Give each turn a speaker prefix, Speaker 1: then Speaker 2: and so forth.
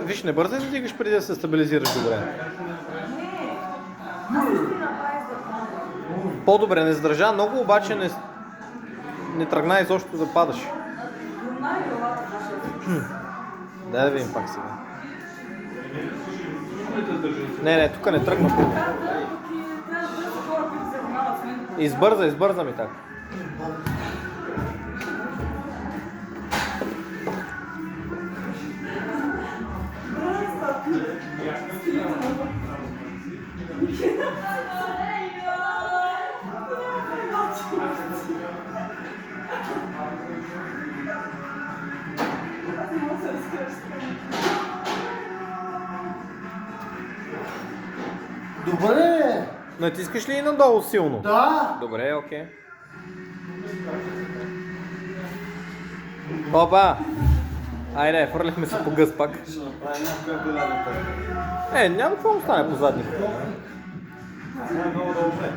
Speaker 1: Виж, не бързай да дигаш преди да се стабилизираш добре. По-добре, не задържа много, обаче не тръгна изобщо да падаш. Дай да видим пак сега. Не, тук не тръгна пълно. Избърза ми така.
Speaker 2: Добре!
Speaker 1: Натискаш ли и надолу силно?
Speaker 2: Да!
Speaker 1: Добре, окей. Опа! Айде, фърлихме се по гъс пак. Няма какво да стане по задник.
Speaker 2: Много добре.